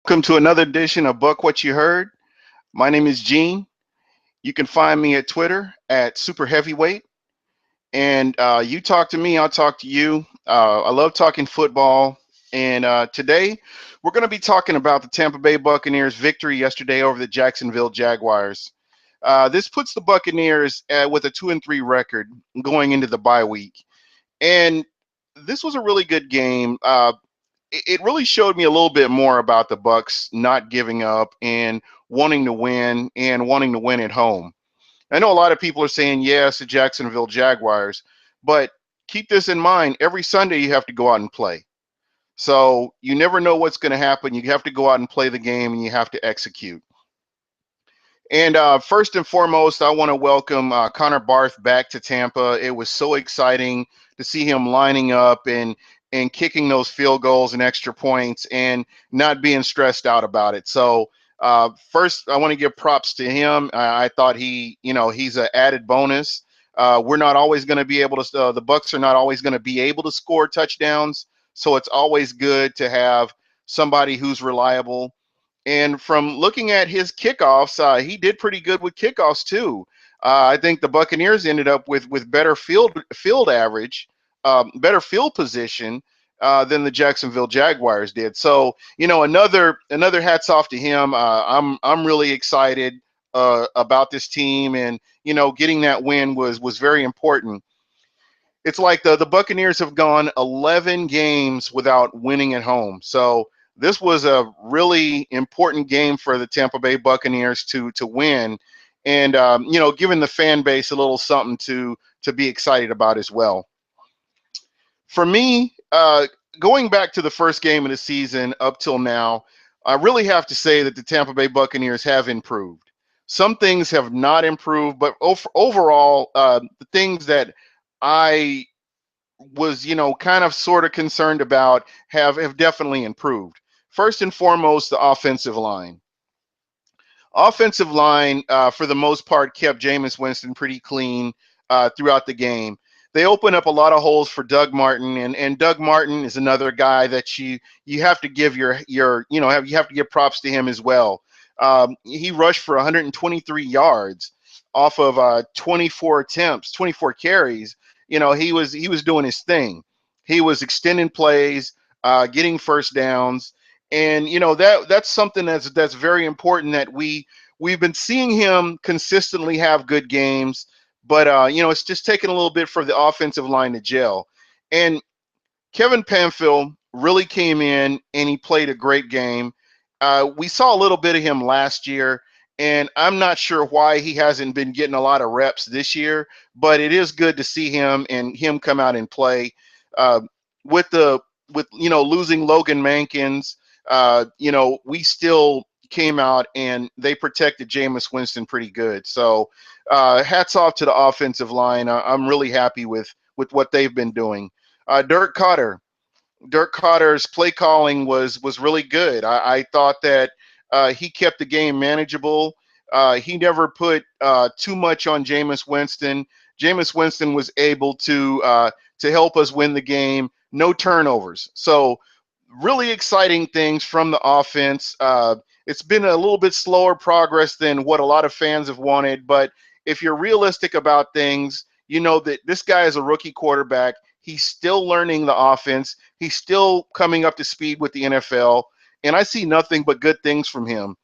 Welcome to another edition of Buc What You Heard. My name is Gene. You can find me at Twitter at Super Heavyweight. And you talk to me, I'll talk to you. I love talking football. And today we're going to be talking about the Tampa Bay Buccaneers' victory yesterday over the Jacksonville Jaguars. This puts the Buccaneers with a 2-3 record going into the bye week. And this was a really good game. It really showed me a little bit more about the Bucs not giving up and wanting to win and wanting to win at home. I know a lot of people are saying yes, the Jacksonville Jaguars, but keep this in mind. Every Sunday you have to go out and play. So you never know what's going to happen. You have to go out and play the game, and you have to execute. And first and foremost, I want to welcome Connor Barth back to Tampa. It was so exciting to see him lining up and kicking those field goals and extra points and not being stressed out about it. So first, I want to give props to him. I thought he's an added bonus. We're not always going to be able to. The Bucs are not always going to be able to score touchdowns. So it's always good to have somebody who's reliable. And from looking at his kickoffs, he did pretty good with kickoffs too. I think the Buccaneers ended up with better field average, better field position than the Jacksonville Jaguars did. So another hats off to him. I'm really excited about this team, and getting that win was very important. It's like the Buccaneers have gone 11 games without winning at home. So this was a really important game for the Tampa Bay Buccaneers to win, and giving the fan base a little something to be excited about as well. For me, going back to the first game of the season up till now, I really have to say that the Tampa Bay Buccaneers have improved. Some things have not improved, but overall, the things that I was, kind of sort of concerned about have definitely improved. First and foremost, the offensive line. Offensive line, for the most part, kept Jameis Winston pretty clean throughout the game. They opened up a lot of holes for Doug Martin, and Doug Martin is another guy that you have to give you have to give props to him as well. He rushed for 123 yards off of 24 attempts, 24 carries. He was doing his thing. He was extending plays, getting first downs. And that's something that's very important, that we've been seeing him consistently have good games, but it's just taking a little bit for the offensive line to gel. And Kevin Pamphile really came in and he played a great game. We saw a little bit of him last year, and I'm not sure why he hasn't been getting a lot of reps this year, but it is good to see him and him come out and play. With losing Logan Mankins, we still came out and they protected Jameis Winston pretty good. So hats off to the offensive line. I'm really happy with what they've been doing. Dirk Cotter's play calling was really good. I thought that he kept the game manageable. He never put too much on Jameis Winston. Jameis Winston was able to help us win the game. No turnovers. So really exciting things from the offense. It's been a little bit slower progress than what a lot of fans have wanted, but if you're realistic about things, you know that this guy is a rookie quarterback. He's still learning the offense. He's still coming up to speed with the NFL, and I see nothing but good things from him.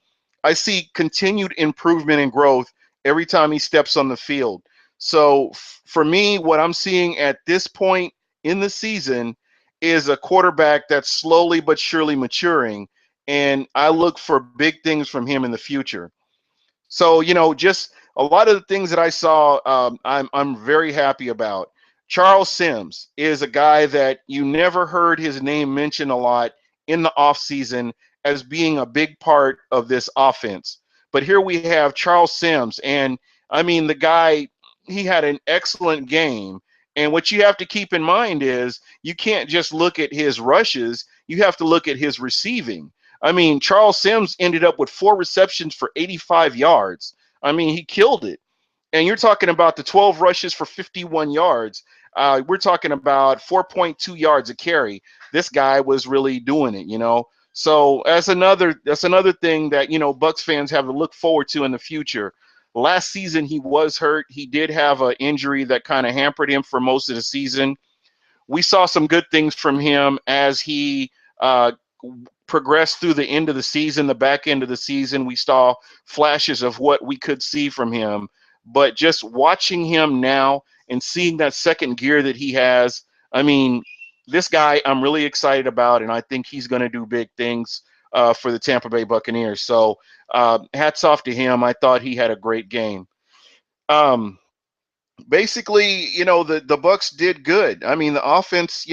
I see continued improvement and growth every time he steps on the field. So for me, what I'm seeing at this point in the season is a quarterback that's slowly but surely maturing, and I look for big things from him in the future. So, just a lot of the things that I saw, I'm very happy about. Charles Sims is a guy that you never heard his name mentioned a lot in the offseason as being a big part of this offense. But here we have Charles Sims, and I mean, the guy, he had an excellent game. And what you have to keep in mind is you can't just look at his rushes, you have to look at his receiving. I mean, Charles Sims ended up with 4 receptions for 85 yards. I mean, he killed it. And you're talking about the 12 rushes for 51 yards. We're talking about 4.2 yards a carry. This guy was really doing it. So that's another thing that Bucks fans have to look forward to in the future. Last season he was hurt. He did have an injury that kind of hampered him for most of the season. We saw some good things from him as he uh, progressed through the end of the season, the back end of the season. We saw flashes of what we could see from him. But just watching him now and seeing that second gear that he has, I mean, this guy I'm really excited about, and I think he's going to do big things for the Tampa Bay Buccaneers. So hats off to him. I thought he had a great game. Um, Basically, the Bucks did good. I mean, the offense,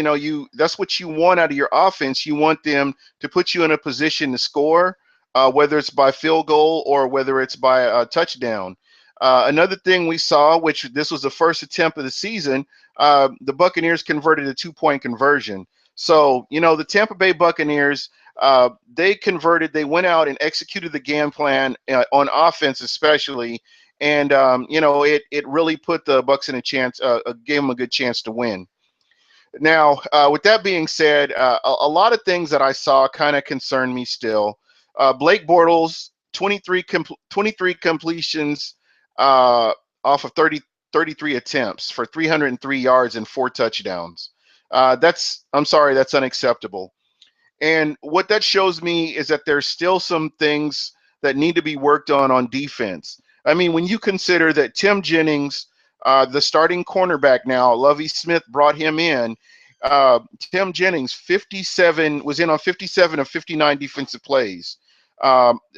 that's what you want out of your offense. You want them to put you in a position to score, whether it's by field goal or whether it's by a touchdown. Another thing we saw, which this was the first attempt of the season, the Buccaneers converted a 2-point conversion. So, the Tampa Bay Buccaneers, they converted, they went out and executed the game plan on offense, especially, and it really put the Bucks in a chance, gave them a good chance to win. Now, with that being said, a lot of things that I saw kind of concern me still. Blake Bortles, 23 completions off of 33 attempts for 303 yards and 4 touchdowns. I'm sorry, that's unacceptable. And what that shows me is that there's still some things that need to be worked on defense. I mean, when you consider that Tim Jennings, the starting cornerback now, Lovie Smith brought him in. Tim Jennings, 57 was in on 57 of 59 defensive plays.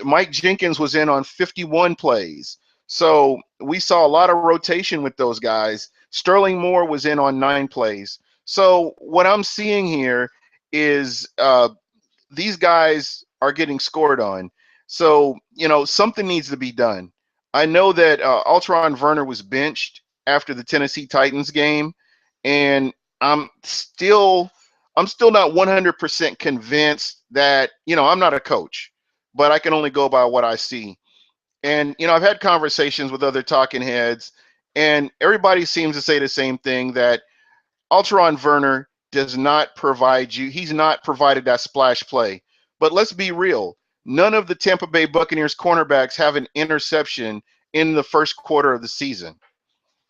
Mike Jenkins was in on 51 plays. So we saw a lot of rotation with those guys. Sterling Moore was in on 9 plays. So what I'm seeing here is these guys are getting scored on. So, something needs to be done. I know that Alteron Werner was benched after the Tennessee Titans game, and I'm still not 100% convinced that, I'm not a coach, but I can only go by what I see. And, I've had conversations with other talking heads, and everybody seems to say the same thing, that Alteron Werner does not provide you. He's not provided that splash play. But let's be real. None of the Tampa Bay Buccaneers cornerbacks have an interception in the first quarter of the season.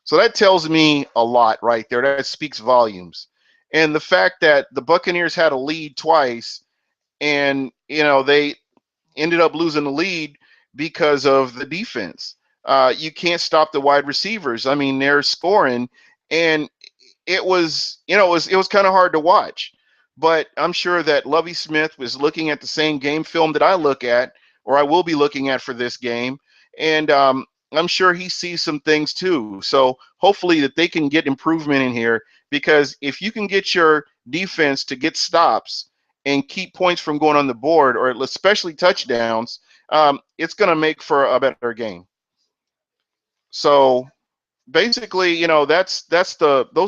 So that tells me a lot right there. That speaks volumes. And the fact that the Buccaneers had a lead twice and, they ended up losing the lead because of the defense. You can't stop the wide receivers. I mean, they're scoring, and it was kind of hard to watch. But I'm sure that Lovie Smith was looking at the same game film that I look at, or I will be looking at for this game, and I'm sure he sees some things too. So hopefully that they can get improvement in here, because if you can get your defense to get stops and keep points from going on the board, or especially touchdowns, it's going to make for a better game. So basically, those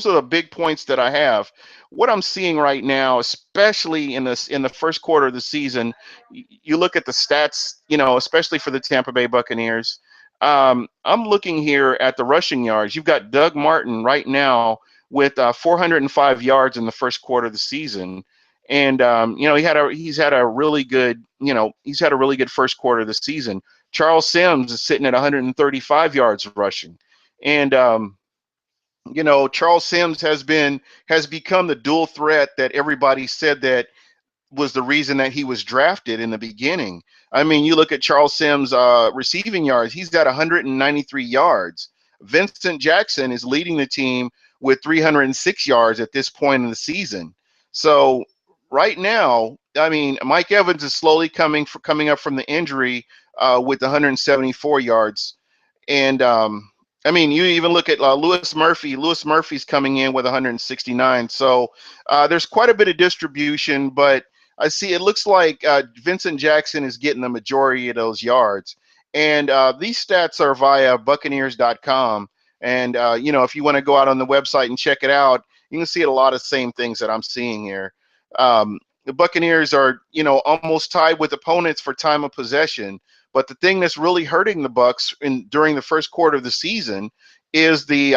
are the big points that I have. What I'm seeing right now, especially in the first quarter of the season, you look at the stats, especially for the Tampa Bay Buccaneers. I'm looking here at the rushing yards. You've got Doug Martin right now with 405 yards in the first quarter of the season, and he's had a really good first quarter of the season. Charles Sims is sitting at 135 yards rushing. And Charles Sims has become the dual threat that everybody said that was the reason that he was drafted in the beginning. I mean, you look at Charles Sims' receiving yards; he's got 193 yards. Vincent Jackson is leading the team with 306 yards at this point in the season. So right now, I mean, Mike Evans is slowly coming up from the injury with 174 yards. And I mean, you even look at Lewis Murphy. Lewis Murphy's coming in with 169. So there's quite a bit of distribution, but I see it looks like Vincent Jackson is getting the majority of those yards. And these stats are via Buccaneers.com. And, if you want to go out on the website and check it out, you can see a lot of same things that I'm seeing here. The Buccaneers are, almost tied with opponents for time of possession. But the thing that's really hurting the Bucks during the first quarter of the season is the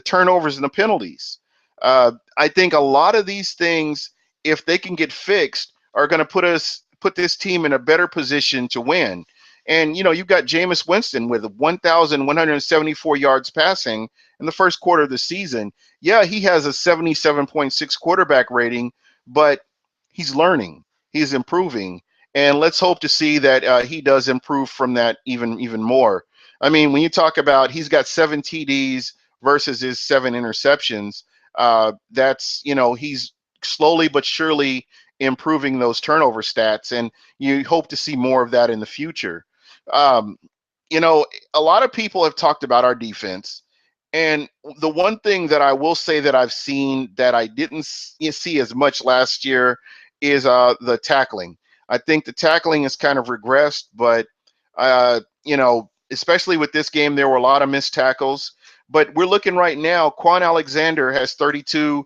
turnovers and the penalties. I think a lot of these things, if they can get fixed, are going to put put this team in a better position to win. And you've got Jameis Winston with 1,174 yards passing in the first quarter of the season. Yeah, he has a 77.6 quarterback rating, but he's learning, he's improving, and let's hope to see that he does improve from that even more. I mean, when you talk about he's got 7 TDs versus his 7 interceptions, that's he's slowly but surely improving those turnover stats, and you hope to see more of that in the future. Um, a lot of people have talked about our defense, and the one thing that I will say that I've seen that I didn't see as much last year is the tackling. I think the tackling has kind of regressed, but especially with this game, there were a lot of missed tackles. But we're looking right now. Quan Alexander has 32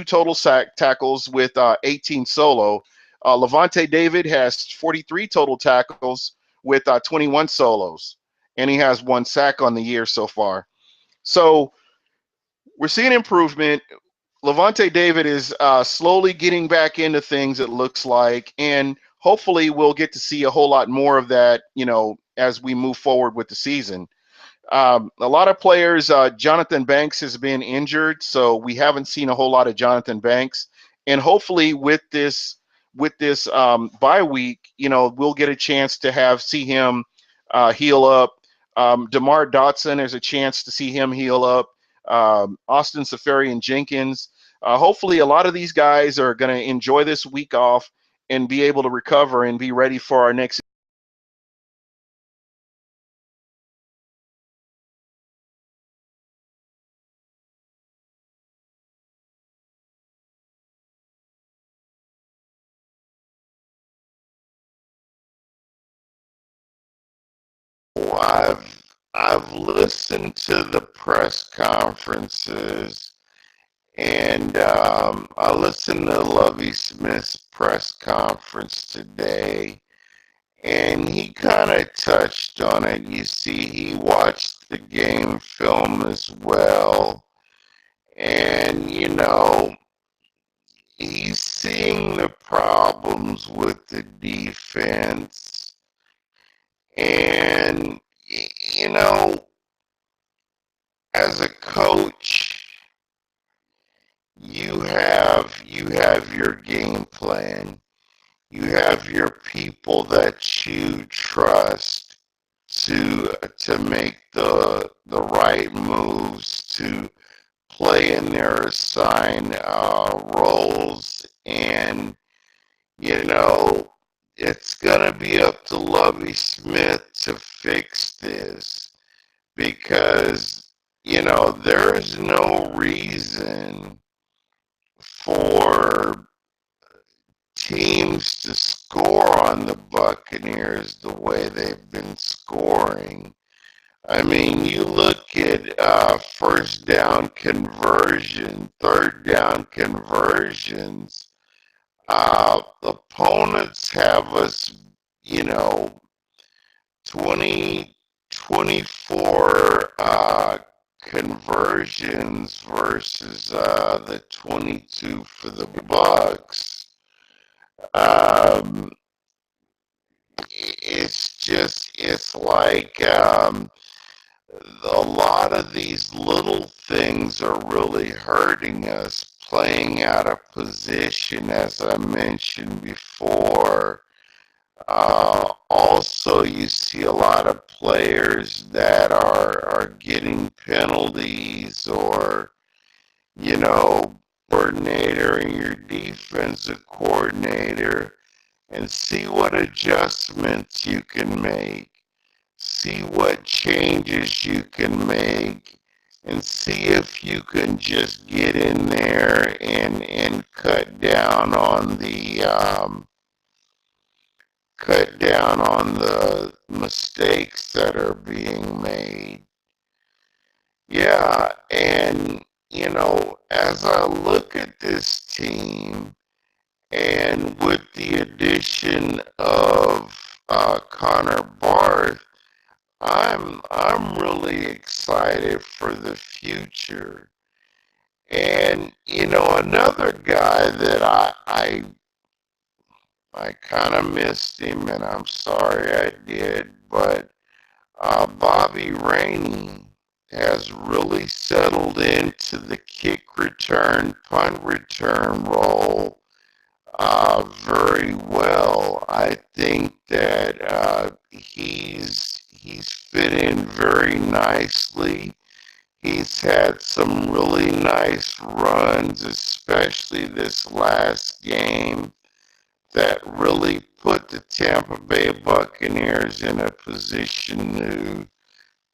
total sack tackles with 18 solo. Levante David has 43 total tackles with 21 solos, and he has 1 sack on the year so far. So we're seeing improvement. Levante David is slowly getting back into things, it looks like, and hopefully we'll get to see a whole lot more of that, as we move forward with the season. A lot of players, Jonathan Banks has been injured, so we haven't seen a whole lot of Jonathan Banks. And hopefully with this bye week, we'll get a chance to see him heal up. DeMar Dotson, there's a chance to see him heal up. Austin Safarian Jenkins. Hopefully a lot of these guys are going to enjoy this week off and be able to recover and be ready for our next. I've listened to the press conferences, and I listened to Lovie Smith's press conference today, and he kind of touched on it. You see, he watched the game film as well, and he's seeing the problems with the defense, and you know, as a coach, you have your game plan. You have your people that you trust to make the right moves, to play in their assigned roles, and it's gonna be up to Lovie Smith to fix this, because there is no reason for teams to score on the Buccaneers the way they've been scoring. I mean, you look at first down conversion, third down conversions. Opponents have us, 20, 24 conversions versus the 22 for the Bucs. Um, it's like a lot of these little things are really hurting us, playing out of position, as I mentioned before. Also, you see a lot of players that are getting penalties, or, coordinator and your defensive coordinator, and see what adjustments you can make, see what changes you can make, and see if you can just get in there and cut down on the mistakes that are being made. Yeah, and as I look at this team, and with the addition of Connor Barth, I'm really excited for the future. And another guy that I kind of missed him, and I'm sorry I did, but Bobby Rainey has really settled into the kick return, punt return role very well. I think that he's fit in very nicely. He's had some really nice runs, especially this last game, that really put the Tampa Bay Buccaneers in a position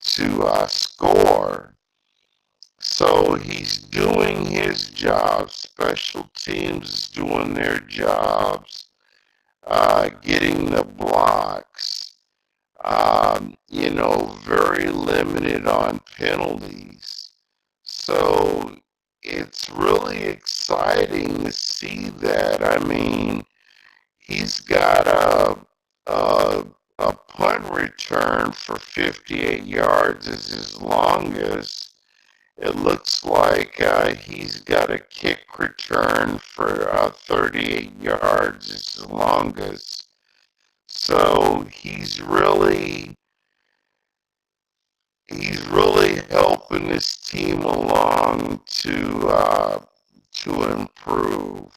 to score. So he's doing his job. Special teams is doing their jobs, getting the blocks. Very limited on penalties. So it's really exciting to see that. I mean, he's got a punt return for 58 yards is his longest. It looks like he's got a kick return for 38 yards is his longest. So he's really helping his team along to improve.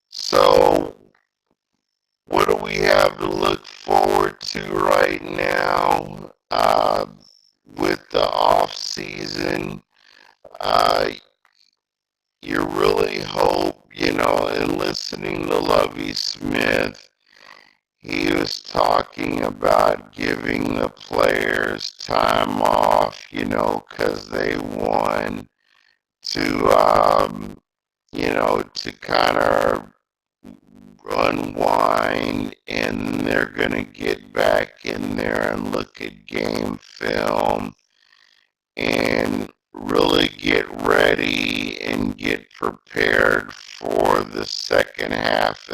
So what do we have to look forward to right now with the off season? Uh, you really hope, in listening to Lovie Smith, he was talking about giving the players time off, because they won to kind of unwind, and they're going to get back in there and look at game film and really get ready and get prepared for the second half of